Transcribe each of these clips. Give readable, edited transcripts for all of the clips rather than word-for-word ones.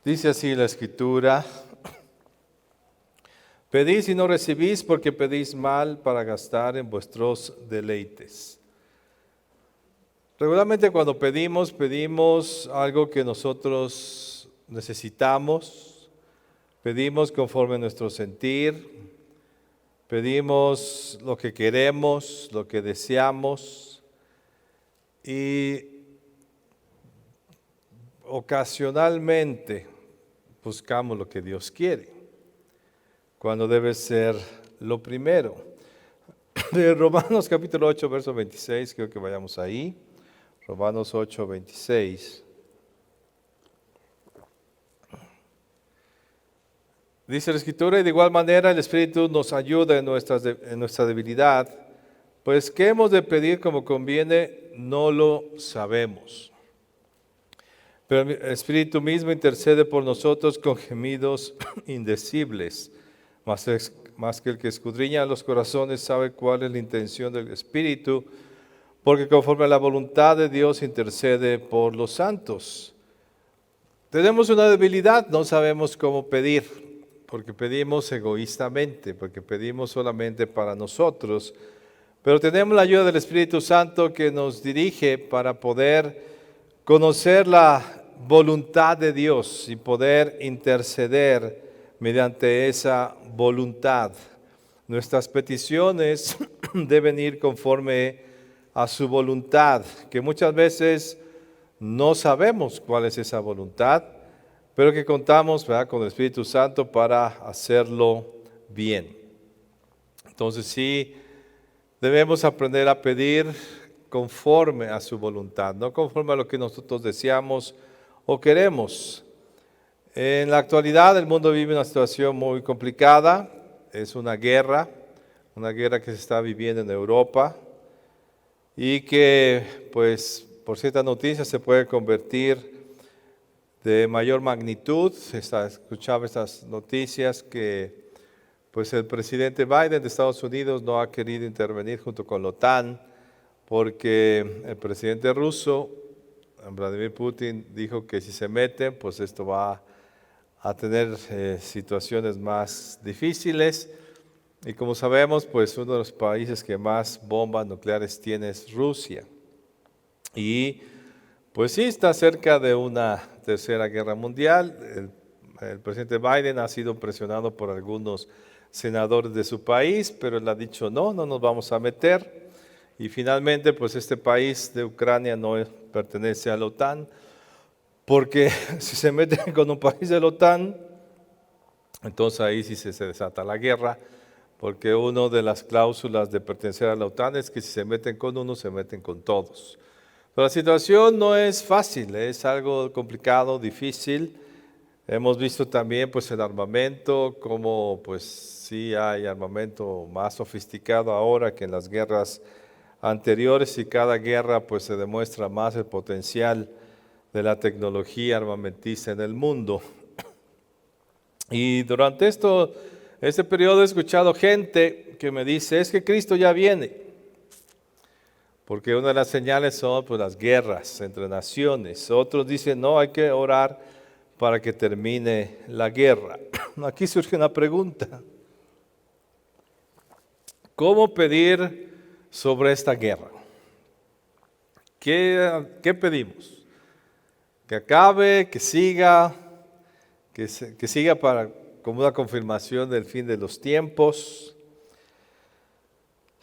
Dice así la Escritura: pedís y no recibís porque pedís mal para gastar en vuestros deleites. Regularmente cuando pedimos algo que nosotros necesitamos, pedimos conforme a nuestro sentir, pedimos lo que queremos, lo que deseamos y ocasionalmente buscamos lo que Dios quiere, cuando debe ser lo primero. De Romanos capítulo 8, verso 26, creo que vayamos ahí. Romanos 8, 26. Dice la Escritura: y de igual manera el Espíritu nos ayuda en nuestra debilidad, pues qué hemos de pedir como conviene, no lo sabemos. Pero el Espíritu mismo intercede por nosotros con gemidos indecibles, más que el que escudriña los corazones sabe cuál es la intención del Espíritu, porque conforme a la voluntad de Dios intercede por los santos. Tenemos una debilidad, no sabemos cómo pedir, porque pedimos egoístamente, porque pedimos solamente para nosotros, pero tenemos la ayuda del Espíritu Santo que nos dirige para poder conocer la voluntad de Dios y poder interceder mediante esa voluntad. Nuestras peticiones deben ir conforme a su voluntad, que muchas veces no sabemos cuál es esa voluntad, pero que contamos, ¿verdad?, con el Espíritu Santo para hacerlo bien. Entonces sí, debemos aprender a pedir conforme a su voluntad, no conforme a lo que nosotros deseamos o queremos. En la actualidad el mundo vive una situación muy complicada, es una guerra que se está viviendo en Europa y que, pues, por ciertas noticias se puede convertir de mayor magnitud. Escuchaba estas noticias que, pues, el presidente Biden de Estados Unidos no ha querido intervenir junto con la OTAN porque el presidente ruso, Vladimir Putin, dijo que si se meten, pues esto va a tener situaciones más difíciles. Y como sabemos, pues uno de los países que más bombas nucleares tiene es Rusia. Y pues sí, está cerca de una tercera guerra mundial. El presidente Biden ha sido presionado por algunos senadores de su país, pero él ha dicho no nos vamos a meter. Y finalmente, pues este país de Ucrania no pertenece a la OTAN, porque si se meten con un país de la OTAN, entonces ahí sí se desata la guerra, porque una de las cláusulas de pertenecer a la OTAN es que si se meten con uno, se meten con todos. Pero la situación no es fácil, es algo complicado, difícil. Hemos visto también, pues, el armamento, como pues sí hay armamento más sofisticado ahora que en las guerras anteriores, y cada guerra pues se demuestra más el potencial de la tecnología armamentista en el mundo. Y durante este periodo he escuchado gente que me dice: es que Cristo ya viene, porque una de las señales son, pues, las guerras entre naciones. Otros dicen: no, hay que orar para que termine la guerra. Aquí surge una pregunta: ¿cómo pedir sobre esta guerra? ¿Qué pedimos? ¿Que acabe, que siga, que siga como una confirmación del fin de los tiempos?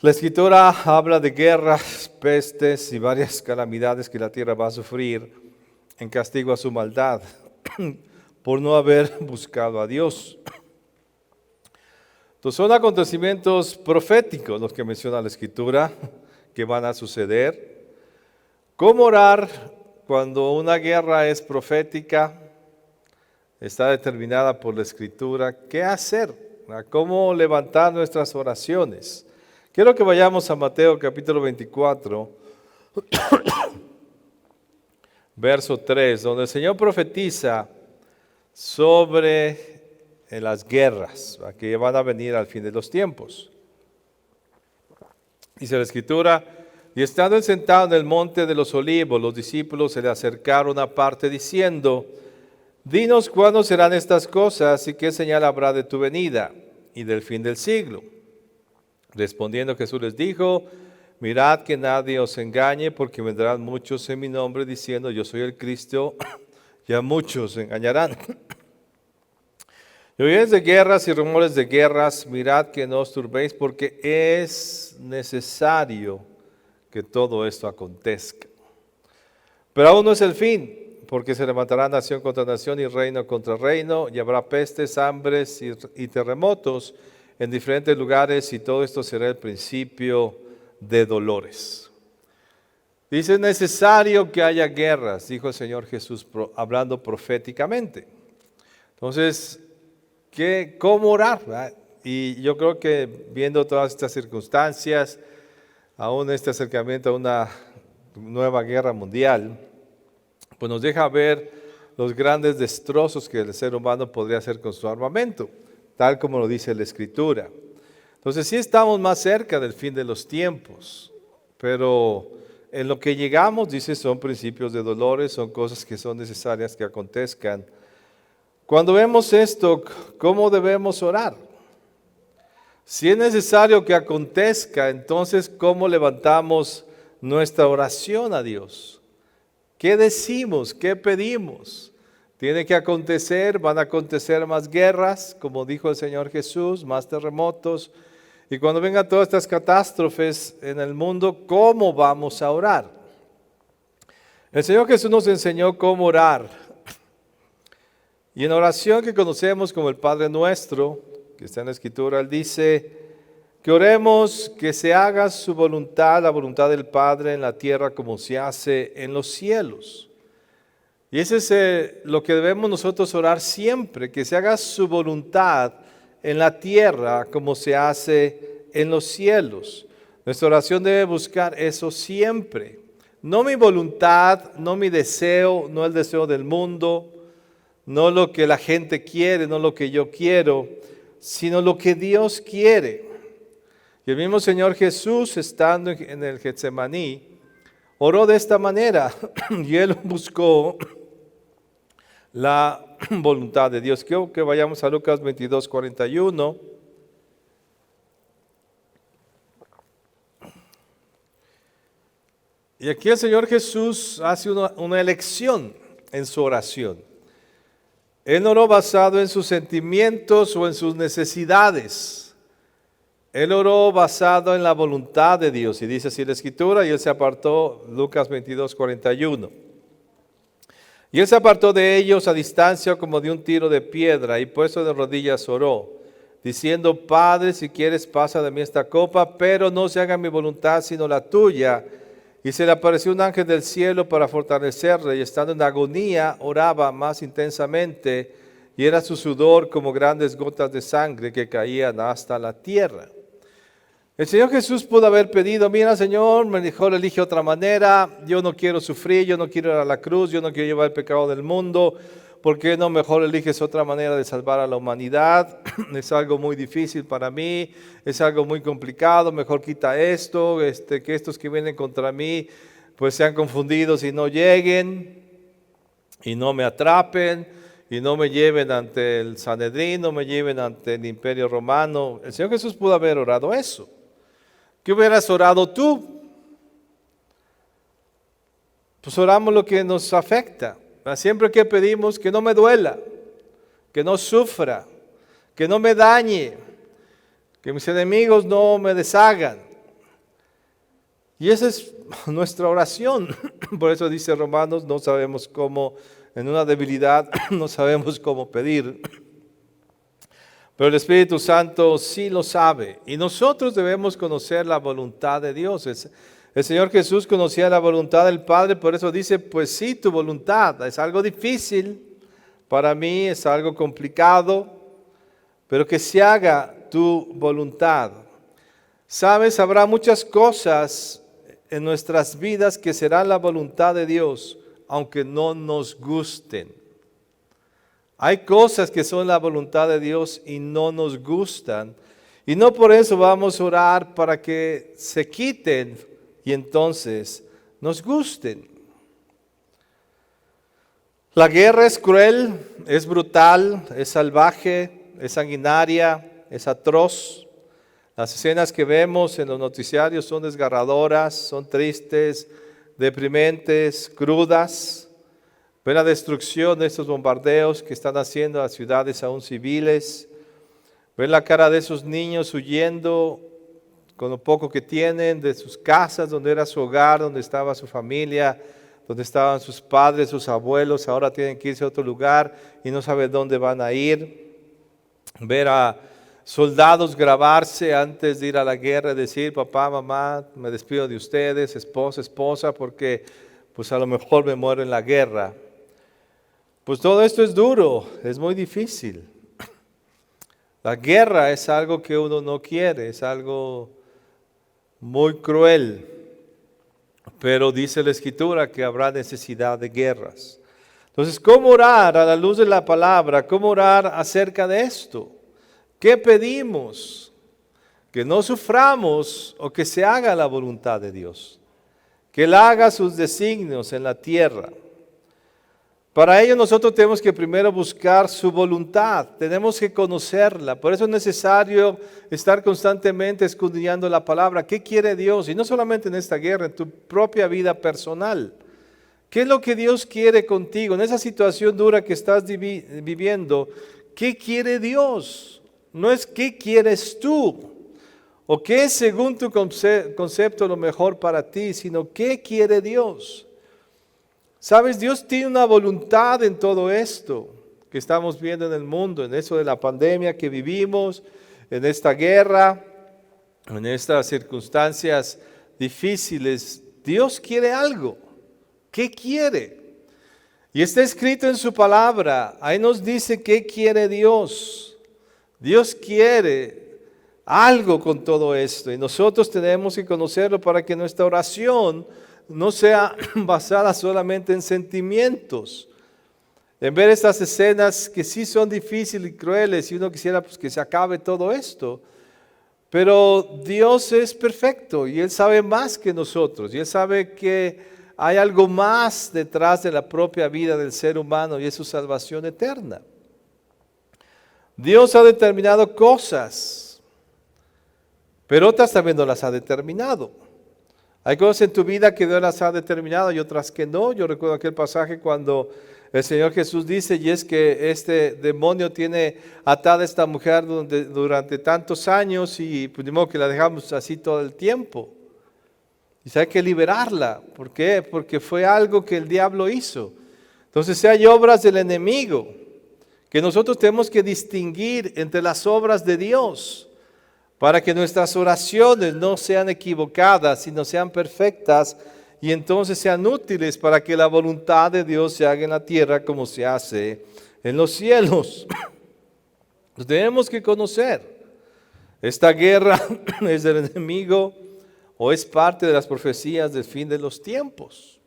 La Escritura habla de guerras, pestes y varias calamidades que la tierra va a sufrir en castigo a su maldad por no haber buscado a Dios. Entonces son acontecimientos proféticos los que menciona la Escritura que van a suceder. ¿Cómo orar cuando una guerra es profética? Está determinada por la Escritura. ¿Qué hacer? ¿Cómo levantar nuestras oraciones? Quiero que vayamos a Mateo capítulo 24, verso 3, donde el Señor profetiza sobre las guerras que van a venir al fin de los tiempos. Dice la Escritura: y estando él sentado en el monte de los olivos, los discípulos se le acercaron aparte diciendo: Dinos cuándo serán estas cosas y qué señal habrá de tu venida y del fin del siglo. Respondiendo Jesús les dijo, mirad que nadie os engañe, porque vendrán muchos en mi nombre diciendo, yo soy el Cristo, y a muchos engañarán. Y oiréis de guerras y rumores de guerras, mirad que no os turbéis, porque es necesario que todo esto acontezca. Pero aún no es el fin, porque se levantará nación contra nación y reino contra reino, y habrá pestes, hambres y terremotos en diferentes lugares, y todo esto será el principio de dolores. Dice, es necesario que haya guerras, dijo el Señor Jesús, hablando proféticamente. Entonces, ¿cómo orar? ¿Verdad? Y yo creo que viendo todas estas circunstancias, aún este acercamiento a una nueva guerra mundial, pues nos deja ver los grandes destrozos que el ser humano podría hacer con su armamento, tal como lo dice la Escritura. Entonces sí estamos más cerca del fin de los tiempos, pero en lo que llegamos, dice, son principios de dolores, son cosas que son necesarias que acontezcan. Cuando vemos esto, ¿cómo debemos orar? Si es necesario que acontezca, entonces ¿cómo levantamos nuestra oración a Dios? ¿Qué decimos? ¿Qué pedimos? Tiene que acontecer, van a acontecer más guerras, como dijo el Señor Jesús, más terremotos. Y cuando vengan todas estas catástrofes en el mundo, ¿cómo vamos a orar? El Señor Jesús nos enseñó cómo orar. Y en la oración que conocemos como el Padre Nuestro, que está en la Escritura, Él dice que oremos que se haga su voluntad, la voluntad del Padre en la tierra como se hace en los cielos. Y ese es lo que debemos nosotros orar siempre, que se haga su voluntad en la tierra como se hace en los cielos. Nuestra oración debe buscar eso siempre. No mi voluntad, no mi deseo, no el deseo del mundo, no lo que la gente quiere, no lo que yo quiero, sino lo que Dios quiere. Y el mismo Señor Jesús, estando en el Getsemaní, oró de esta manera y Él buscó la voluntad de Dios. Quiero que vayamos a Lucas 22, 41. Y aquí el Señor Jesús hace una elección en su oración. Él no oró basado en sus sentimientos o en sus necesidades. Él oró basado en la voluntad de Dios. Y dice así la Escritura, y Él se apartó, Lucas 22, 41. Y Él se apartó de ellos a distancia como de un tiro de piedra, y puesto de rodillas oró, diciendo, Padre, si quieres pasa de mí esta copa, pero no se haga mi voluntad sino la tuya. Y se le apareció un ángel del cielo para fortalecerle, y estando en agonía oraba más intensamente, y era su sudor como grandes gotas de sangre que caían hasta la tierra. El Señor Jesús pudo haber pedido, mira Señor, mejor elige otra manera, yo no quiero sufrir, yo no quiero ir a la cruz, yo no quiero llevar el pecado del mundo, ¿por qué no mejor eliges otra manera de salvar a la humanidad? Es algo muy difícil para mí, es algo muy complicado, mejor quita esto, que estos que vienen contra mí pues sean confundidos y no lleguen y no me atrapen y no me lleven ante el Sanedrín, no me lleven ante el Imperio Romano. El Señor Jesús pudo haber orado eso. ¿Qué hubieras orado tú? Pues oramos lo que nos afecta. Siempre que pedimos que no me duela, que no sufra, que no me dañe, que mis enemigos no me deshagan. Y esa es nuestra oración. Por eso dice Romanos, no sabemos cómo, en una debilidad, no sabemos cómo pedir. Pero el Espíritu Santo sí lo sabe. Y nosotros debemos conocer la voluntad de Dios. El Señor Jesús conocía la voluntad del Padre, por eso dice, pues sí, tu voluntad. Es algo difícil para mí, es algo complicado, pero que se haga tu voluntad. Sabes, habrá muchas cosas en nuestras vidas que serán la voluntad de Dios, aunque no nos gusten. Hay cosas que son la voluntad de Dios y no nos gustan. Y no por eso vamos a orar para que se quiten y entonces nos gusten. La guerra es cruel, es brutal, es salvaje, es sanguinaria, es atroz. Las escenas que vemos en los noticiarios son desgarradoras, son tristes, deprimentes, crudas. Ver la destrucción de estos bombardeos que están haciendo a ciudades aún civiles. Ver la cara de esos niños huyendo con lo poco que tienen de sus casas, donde era su hogar, donde estaba su familia, donde estaban sus padres, sus abuelos, ahora tienen que irse a otro lugar y no saben dónde van a ir. Ver a soldados grabarse antes de ir a la guerra y decir, papá, mamá, me despido de ustedes, esposa, porque pues a lo mejor me muero en la guerra. Pues todo esto es duro, es muy difícil. La guerra es algo que uno no quiere, es algo muy cruel. Pero dice la Escritura que habrá necesidad de guerras. Entonces, ¿cómo orar a la luz de la palabra? ¿Cómo orar acerca de esto? ¿Qué pedimos? Que no suframos o que se haga la voluntad de Dios. Que Él haga sus designios en la tierra. Para ello nosotros tenemos que primero buscar su voluntad, tenemos que conocerla. Por eso es necesario estar constantemente escudriñando la palabra. ¿Qué quiere Dios? Y no solamente en esta guerra, en tu propia vida personal. ¿Qué es lo que Dios quiere contigo? En esa situación dura que estás viviendo, ¿qué quiere Dios? No es qué quieres tú o qué es según tu concepto lo mejor para ti, sino qué quiere Dios. Sabes, Dios tiene una voluntad en todo esto que estamos viendo en el mundo, en eso de la pandemia que vivimos, en esta guerra, en estas circunstancias difíciles. Dios quiere algo. ¿Qué quiere? Y está escrito en su palabra. Ahí nos dice qué quiere Dios. Dios quiere algo con todo esto y nosotros tenemos que conocerlo para que nuestra oración no sea basada solamente en sentimientos, en ver estas escenas que sí son difíciles y crueles y uno quisiera pues, que se acabe todo esto. Pero Dios es perfecto y Él sabe más que nosotros y Él sabe que hay algo más detrás de la propia vida del ser humano y es su salvación eterna. Dios ha determinado cosas, pero otras también no las ha determinado. Hay cosas en tu vida que Dios las ha determinado y otras que no. Yo recuerdo aquel pasaje cuando el Señor Jesús dice, y es que este demonio tiene atada a esta mujer durante tantos años y pues ni modo que la dejamos así todo el tiempo. Y hay que liberarla. ¿Por qué? Porque fue algo que el diablo hizo. Entonces hay obras del enemigo que nosotros tenemos que distinguir entre las obras de Dios, para que nuestras oraciones no sean equivocadas, sino sean perfectas y entonces sean útiles para que la voluntad de Dios se haga en la tierra como se hace en los cielos. Tenemos que conocer, ¿esta guerra es del enemigo o es parte de las profecías del fin de los tiempos?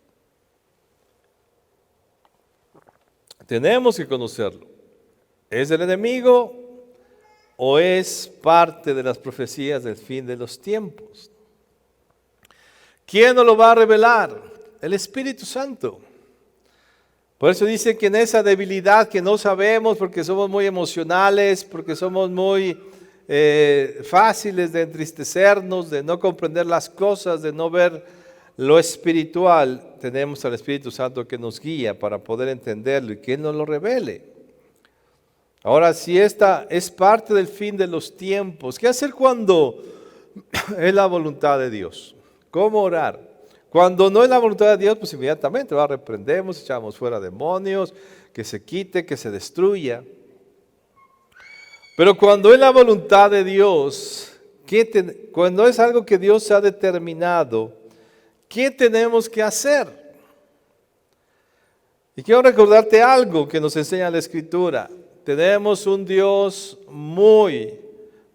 Tenemos que conocerlo. ¿Es del enemigo o es parte de las profecías del fin de los tiempos? ¿Quién nos lo va a revelar? El Espíritu Santo. Por eso dice que en esa debilidad que no sabemos porque somos muy emocionales, porque somos muy fáciles de entristecernos, de no comprender las cosas, de no ver lo espiritual, tenemos al Espíritu Santo que nos guía para poder entenderlo y que Él nos lo revele. Ahora, si esta es parte del fin de los tiempos, ¿qué hacer cuando es la voluntad de Dios? ¿Cómo orar? Cuando no es la voluntad de Dios, pues inmediatamente reprendemos, echamos fuera demonios, que se quite, que se destruya. Pero cuando es la voluntad de Dios, cuando es algo que Dios ha determinado, ¿qué tenemos que hacer? Y quiero recordarte algo que nos enseña la Escritura. Tenemos un Dios muy,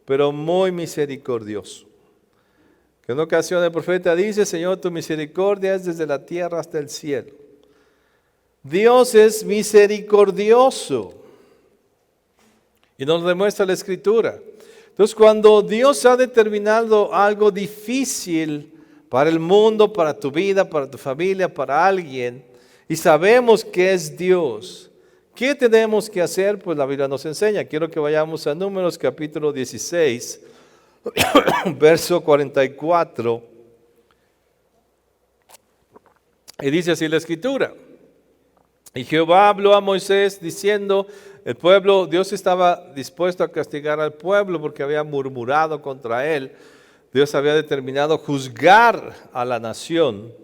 pero muy misericordioso. Que en una ocasión el profeta dice, Señor, tu misericordia es desde la tierra hasta el cielo. Dios es misericordioso. Y nos demuestra la Escritura. Entonces, cuando Dios ha determinado algo difícil para el mundo, para tu vida, para tu familia, para alguien, y sabemos que es Dios, ¿Qué tenemos que hacer? Pues la Biblia nos enseña. Quiero que vayamos a Números capítulo 16, verso 44. Y dice así la Escritura. Y Jehová habló a Moisés diciendo, el pueblo, Dios estaba dispuesto a castigar al pueblo porque había murmurado contra él. Dios había determinado juzgar a la nación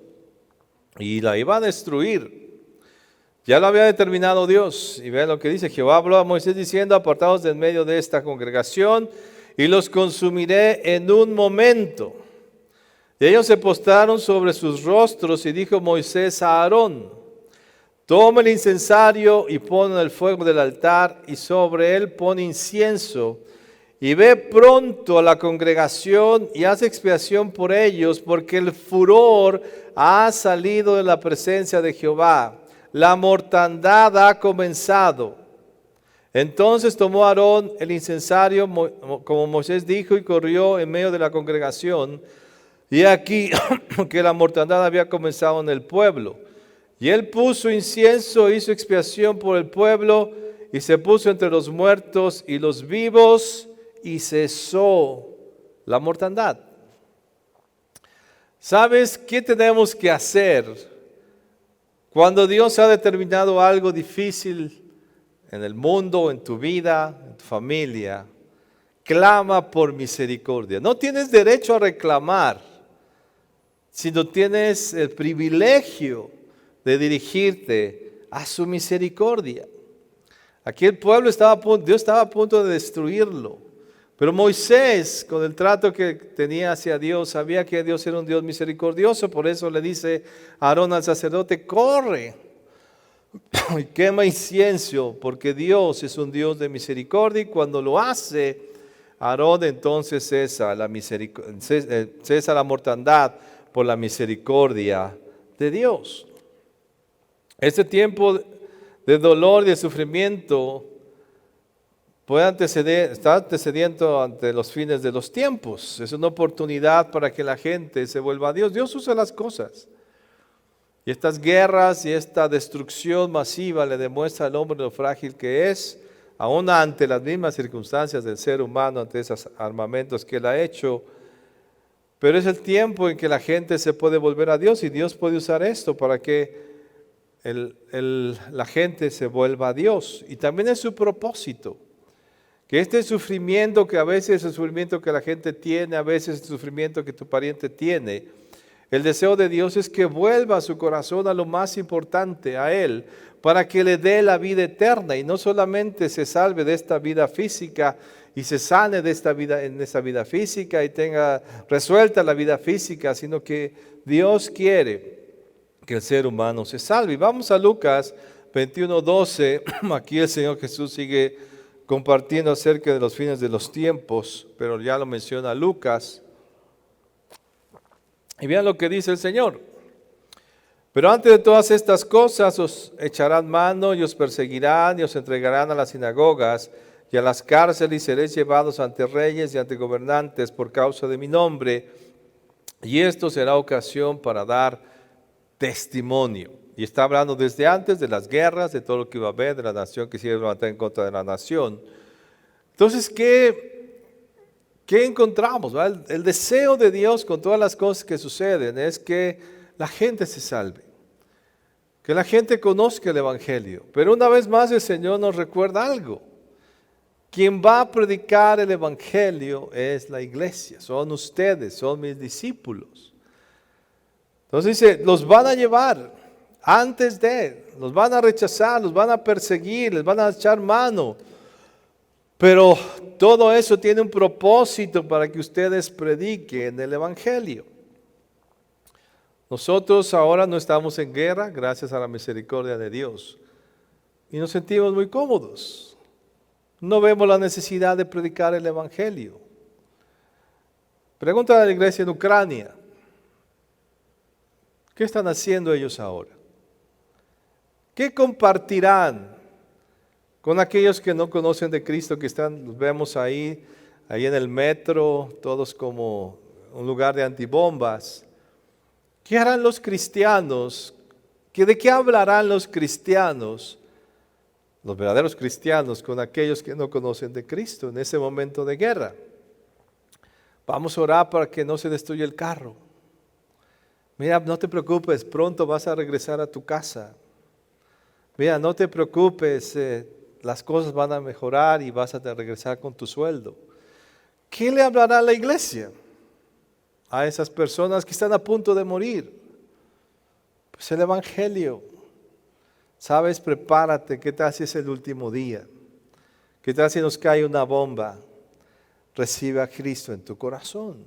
y la iba a destruir. Ya lo había determinado Dios. Y vean lo que dice, Jehová habló a Moisés diciendo, apartados del medio de esta congregación y los consumiré en un momento. Y ellos se postraron sobre sus rostros y dijo Moisés a Aarón, toma el incensario y pon en el fuego del altar y sobre él pon incienso y ve pronto a la congregación y haz expiación por ellos porque el furor ha salido de la presencia de Jehová. La mortandad ha comenzado. Entonces tomó Aarón el incensario como Moisés dijo y corrió en medio de la congregación. Y aquí que la mortandad había comenzado en el pueblo. Y él puso incienso, hizo expiación por el pueblo y se puso entre los muertos y los vivos y cesó la mortandad. ¿Sabes qué tenemos que hacer cuando Dios ha determinado algo difícil en el mundo, en tu vida, en tu familia? Clama por misericordia. No tienes derecho a reclamar, sino tienes el privilegio de dirigirte a su misericordia. Aquí el pueblo Dios estaba a punto de destruirlo. Pero Moisés, con el trato que tenía hacia Dios, sabía que Dios era un Dios misericordioso. Por eso le dice a Aarón al sacerdote, corre y quema incienso, porque Dios es un Dios de misericordia. Y cuando lo hace, Aarón entonces cesa la mortandad por la misericordia de Dios. Este tiempo de dolor y de sufrimiento está antecediendo ante los fines de los tiempos. Es una oportunidad para que la gente se vuelva a Dios. Dios usa las cosas. Y estas guerras y esta destrucción masiva le demuestra al hombre lo frágil que es, aún ante las mismas circunstancias del ser humano, ante esos armamentos que él ha hecho. Pero es el tiempo en que la gente se puede volver a Dios y Dios puede usar esto para que la gente se vuelva a Dios. Y también es su propósito. Que este sufrimiento que a veces es el sufrimiento que la gente tiene, a veces es el sufrimiento que tu pariente tiene, el deseo de Dios es que vuelva su corazón a lo más importante, a Él, para que le dé la vida eterna y no solamente se salve de esta vida física y se sane de esta vida, en esta vida física y tenga resuelta la vida física, sino que Dios quiere que el ser humano se salve. Y vamos a Lucas 21:12, aquí el Señor Jesús sigue compartiendo acerca de los fines de los tiempos, pero ya lo menciona Lucas. Y vean lo que dice el Señor. Pero antes de todas estas cosas os echarán mano y os perseguirán y os entregarán a las sinagogas y a las cárceles y seréis llevados ante reyes y ante gobernantes por causa de mi nombre. Y esto será ocasión para dar testimonio. Y está hablando desde antes de las guerras, de todo lo que iba a haber, de la nación que se iba a levantar en contra de la nación. Entonces, ¿qué encontramos? El deseo de Dios con todas las cosas que suceden es que la gente se salve, que la gente conozca el Evangelio. Pero una vez más el Señor nos recuerda algo. Quien va a predicar el Evangelio es la iglesia, son ustedes, son mis discípulos. Entonces dice, los van a llevar antes los van a rechazar, los van a perseguir, les van a echar mano. Pero todo eso tiene un propósito para que ustedes prediquen el Evangelio. Nosotros ahora no estamos en guerra, gracias a la misericordia de Dios. Y nos sentimos muy cómodos. No vemos la necesidad de predicar el Evangelio. Pregunta a la iglesia en Ucrania. ¿Qué están haciendo ellos ahora? ¿Qué compartirán con aquellos que no conocen de Cristo, que los vemos ahí en el metro, todos como un lugar de antibombas? ¿Qué harán los cristianos? ¿De qué hablarán los cristianos los verdaderos cristianos con aquellos que no conocen de Cristo en ese momento de guerra. Vamos a orar para que no se destruya el carro. Mira, no te preocupes, pronto vas a regresar a tu casa. Mira, no te preocupes, las cosas van a mejorar y vas a regresar con tu sueldo. ¿Qué le hablará a la iglesia? A esas personas que están a punto de morir. Pues el Evangelio. Sabes, prepárate, ¿qué tal si es el último día? ¿Qué tal si nos cae una bomba? Recibe a Cristo en tu corazón.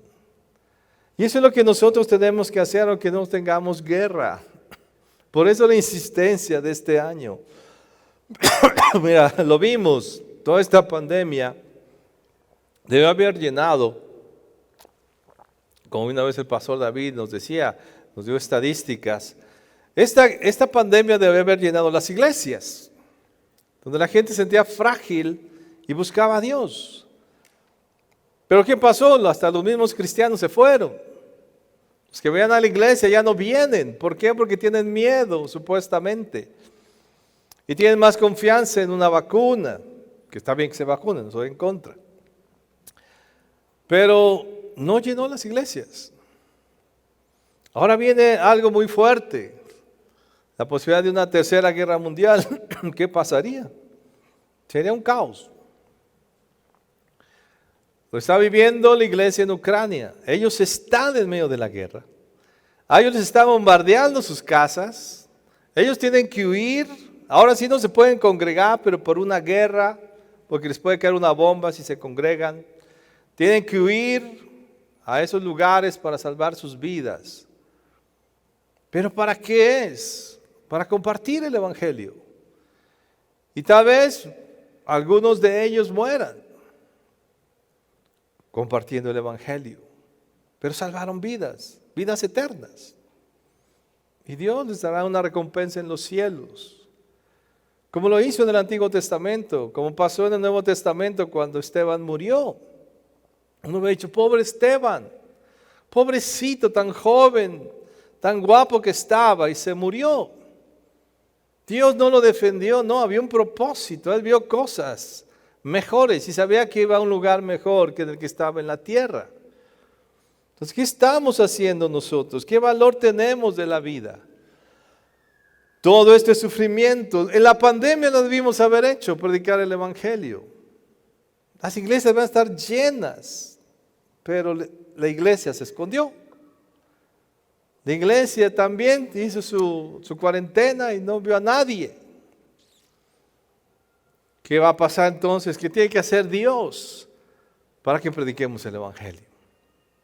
Y eso es lo que nosotros tenemos que hacer, aunque no tengamos guerra. Por eso la insistencia de este año. Mira, lo vimos, toda esta pandemia debe haber llenado, como una vez el pastor David nos decía, nos dio estadísticas. Esta pandemia debe haber llenado las iglesias, donde la gente se sentía frágil y buscaba a Dios. Pero ¿qué pasó? Hasta los mismos cristianos se fueron. Los que vayan a la iglesia ya no vienen. ¿Por qué? Porque tienen miedo, supuestamente. Y tienen más confianza en una vacuna, que está bien que se vacunen, no estoy en contra. Pero no llenó las iglesias. Ahora viene algo muy fuerte. La posibilidad de una tercera guerra mundial. ¿Qué pasaría? Sería un caos. Lo está viviendo la iglesia en Ucrania. Ellos están en medio de la guerra. A ellos les están bombardeando sus casas. Ellos tienen que huir. Ahora sí no se pueden congregar, pero por una guerra, porque les puede caer una bomba si se congregan. Tienen que huir a esos lugares para salvar sus vidas. ¿Pero para qué es? Para compartir el Evangelio. Y tal vez algunos de ellos mueran compartiendo el Evangelio. Pero salvaron vidas, vidas eternas. Y Dios les dará una recompensa en los cielos. Como lo hizo en el Antiguo Testamento, como pasó en el Nuevo Testamento cuando Esteban murió. Uno me ha dicho, pobre Esteban, pobrecito, tan joven, tan guapo que estaba y se murió. Dios no lo defendió, no, había un propósito, él vio cosas mejores y sabía que iba a un lugar mejor que el que estaba en la tierra. Entonces, ¿qué estamos haciendo nosotros? ¿Qué valor tenemos de la vida? Todo este sufrimiento, en la pandemia lo debimos haber hecho, predicar el Evangelio. Las iglesias van a estar llenas, pero la iglesia se escondió. La iglesia también hizo su cuarentena y no vio a nadie. ¿Qué va a pasar entonces? ¿Qué tiene que hacer Dios para que prediquemos el Evangelio?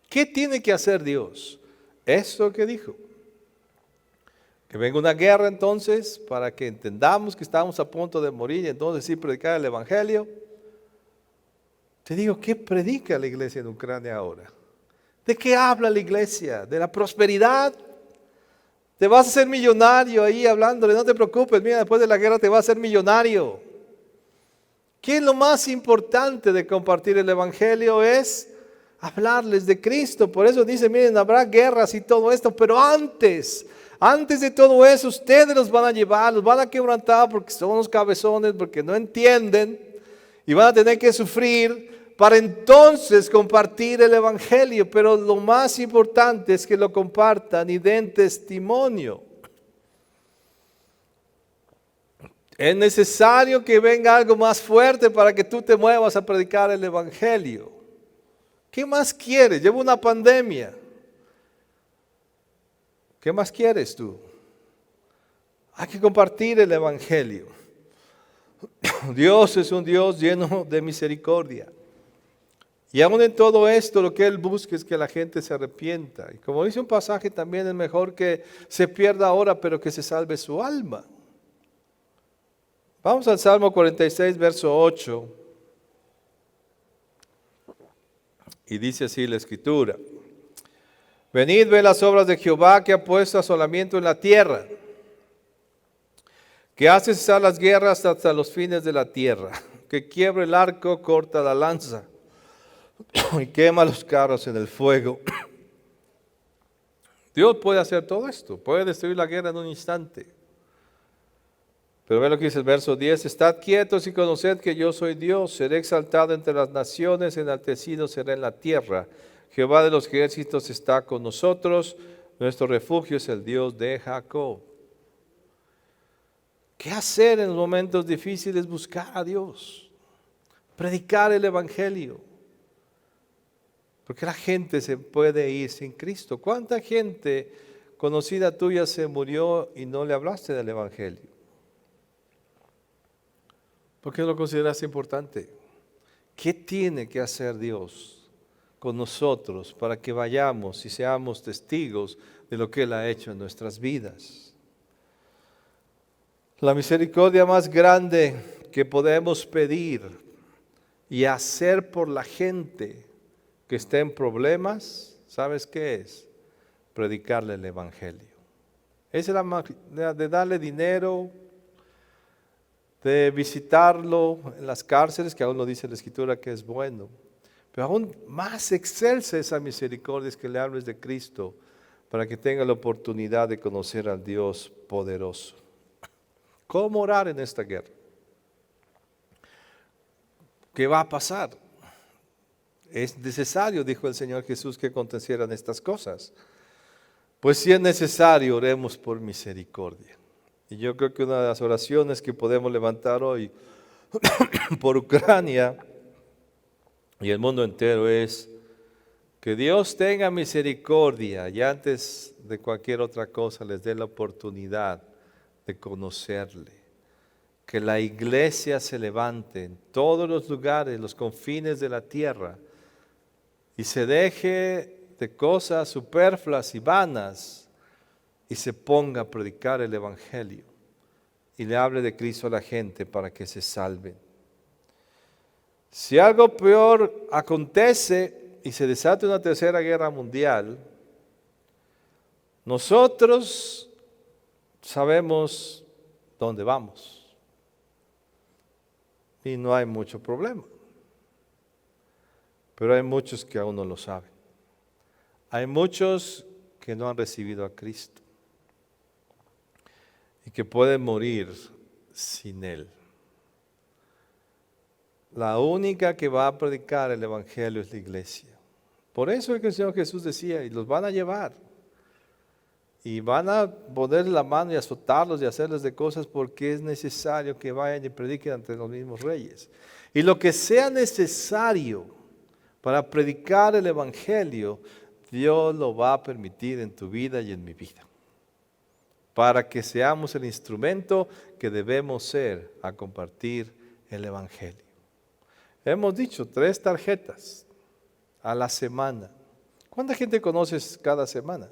¿Qué tiene que hacer Dios? Eso que dijo. Que venga una guerra entonces para que entendamos que estamos a punto de morir y entonces sí predicar el Evangelio. Te digo, ¿qué predica la iglesia en Ucrania ahora? ¿De qué habla la iglesia? ¿De la prosperidad? Te vas a hacer millonario ahí hablándole, no te preocupes, mira, después de la guerra te vas a hacer millonario. ¿Qué es lo más importante de compartir el Evangelio? Es hablarles de Cristo. Por eso dice, miren, habrá guerras y todo esto, pero antes de todo eso, ustedes los van a llevar, los van a quebrantar porque son unos cabezones, porque no entienden y van a tener que sufrir para entonces compartir el Evangelio. Pero lo más importante es que lo compartan y den testimonio. Es necesario que venga algo más fuerte para que tú te muevas a predicar el Evangelio. ¿Qué más quieres? Lleva una pandemia. ¿Qué más quieres tú? Hay que compartir el Evangelio. Dios es un Dios lleno de misericordia. Y aún en todo esto lo que Él busca es que la gente se arrepienta. Y como dice un pasaje también, es mejor que se pierda ahora, pero que se salve su alma. Vamos al Salmo 46, verso 8. Y dice así la Escritura. Venid, ve las obras de Jehová, que ha puesto asolamiento en la tierra, que hace cesar las guerras hasta los fines de la tierra, que quiebra el arco, corta la lanza y quema los carros en el fuego. Dios puede hacer todo esto, puede destruir la guerra en un instante. Pero ve lo que dice el verso 10, estad quietos y conoced que yo soy Dios, seré exaltado entre las naciones, enaltecido será en la tierra. Jehová de los ejércitos está con nosotros, nuestro refugio es el Dios de Jacob. ¿Qué hacer en los momentos difíciles? Buscar a Dios, predicar el Evangelio. Porque la gente se puede ir sin Cristo. ¿Cuánta gente conocida tuya se murió y no le hablaste del Evangelio? ¿Por qué lo consideras importante? ¿Qué tiene que hacer Dios con nosotros para que vayamos y seamos testigos de lo que Él ha hecho en nuestras vidas? La misericordia más grande que podemos pedir y hacer por la gente que esté en problemas, ¿sabes qué es? Predicarle el Evangelio. Esa es la manera de darle dinero, de visitarlo en las cárceles, que aún lo dice la Escritura que es bueno. Pero aún más excelsa esa misericordia es que le hables de Cristo para que tenga la oportunidad de conocer al Dios poderoso. ¿Cómo orar en esta guerra? ¿Qué va a pasar? Es necesario, dijo el Señor Jesús, que acontecieran estas cosas. Pues si es necesario, oremos por misericordia. Y yo creo que una de las oraciones que podemos levantar hoy por Ucrania y el mundo entero es que Dios tenga misericordia y antes de cualquier otra cosa les dé la oportunidad de conocerle. Que la iglesia se levante en todos los lugares, los confines de la tierra y se deje de cosas superfluas y vanas y se ponga a predicar el Evangelio y le hable de Cristo a la gente para que se salven. Si algo peor acontece y se desata una tercera guerra mundial, nosotros sabemos dónde vamos y no hay mucho problema. Pero hay muchos que aún no lo saben. Hay muchos que no han recibido a Cristo y que pueden morir sin Él. La única que va a predicar el Evangelio es la iglesia. Por eso es que el Señor Jesús decía, y los van a llevar, y van a poner la mano y azotarlos y hacerles de cosas porque es necesario que vayan y prediquen ante los mismos reyes. Y lo que sea necesario para predicar el Evangelio, Dios lo va a permitir en tu vida y en mi vida. Para que seamos el instrumento que debemos ser a compartir el Evangelio. Hemos dicho 3 tarjetas a la semana. ¿Cuánta gente conoces cada semana?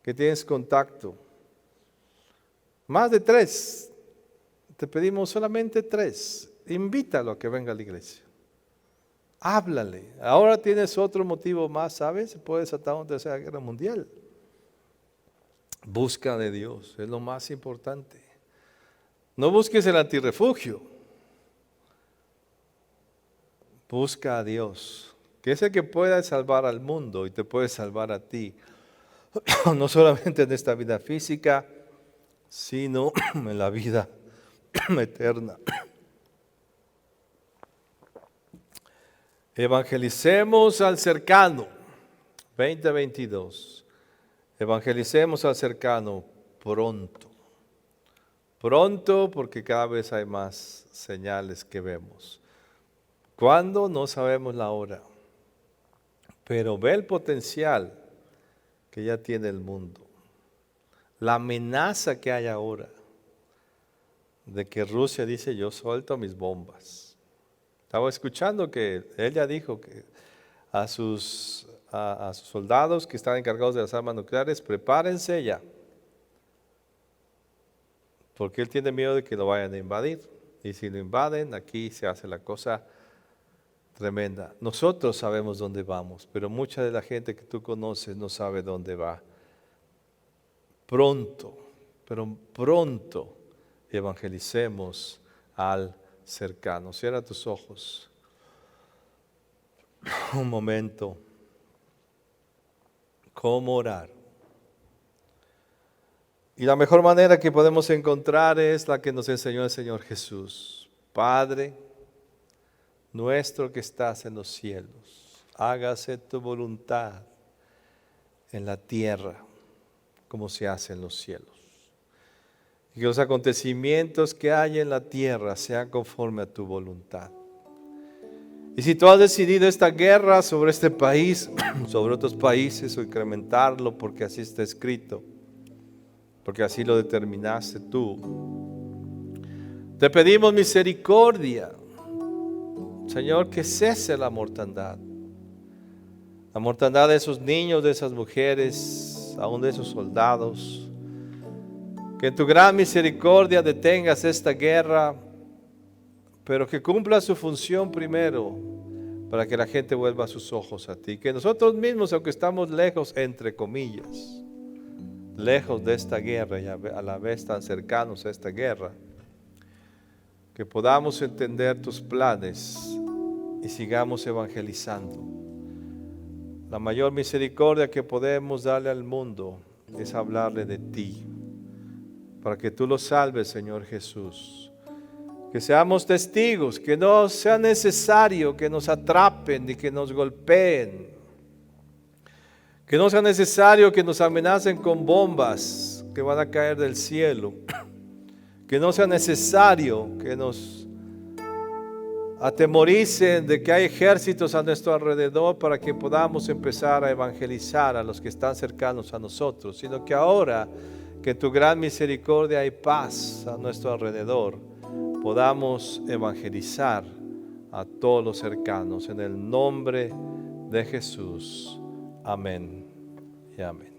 Que tienes contacto. Más de 3. Te pedimos solamente 3. Invítalo a que venga a la iglesia. Háblale. Ahora tienes otro motivo más, ¿sabes? Se puede desatar una tercera guerra mundial. Busca de Dios, es lo más importante. No busques el antirrefugio. Busca a Dios, que es el que pueda salvar al mundo y te puede salvar a ti. No solamente en esta vida física, sino en la vida eterna. Evangelicemos al cercano, 2022. Evangelicemos al cercano pronto. Pronto porque cada vez hay más señales que vemos. ¿Cuándo? No sabemos la hora. Pero ve el potencial que ya tiene el mundo. La amenaza que hay ahora de que Rusia dice yo suelto mis bombas. Estaba escuchando que él ya dijo que a sus soldados que están encargados de las armas nucleares, prepárense ya. Porque él tiene miedo de que lo vayan a invadir. Y si lo invaden, aquí se hace la cosa tremenda. Nosotros sabemos dónde vamos, pero mucha de la gente que tú conoces no sabe dónde va. Pronto, pero pronto evangelicemos al cercano. Cierra tus ojos. Un momento. ¿Cómo orar? Y la mejor manera que podemos encontrar es la que nos enseñó el Señor Jesús. Padre nuestro que estás en los cielos, hágase tu voluntad en la tierra como se hace en los cielos. Y que los acontecimientos que hay en la tierra sean conforme a tu voluntad. Y si tú has decidido esta guerra sobre este país, sobre otros países, o incrementarlo porque así está escrito, porque así lo determinaste tú, te pedimos misericordia, Señor, que cese la mortandad de esos niños, de esas mujeres, aún de esos soldados. Que en tu gran misericordia detengas esta guerra, pero que cumpla su función primero, para que la gente vuelva sus ojos a ti. Que nosotros mismos, aunque estamos lejos, entre comillas, lejos de esta guerra y a la vez tan cercanos a esta guerra, que podamos entender tus planes y sigamos evangelizando. La mayor misericordia que podemos darle al mundo es hablarle de ti, para que tú lo salves, Señor Jesús. Que seamos testigos, que no sea necesario que nos atrapen ni que nos golpeen. Que no sea necesario que nos amenacen con bombas que van a caer del cielo. Que no sea necesario que nos atemoricen de que hay ejércitos a nuestro alrededor para que podamos empezar a evangelizar a los que están cercanos a nosotros, sino que ahora que en tu gran misericordia hay paz a nuestro alrededor, podamos evangelizar a todos los cercanos en el nombre de Jesús. Amén y amén.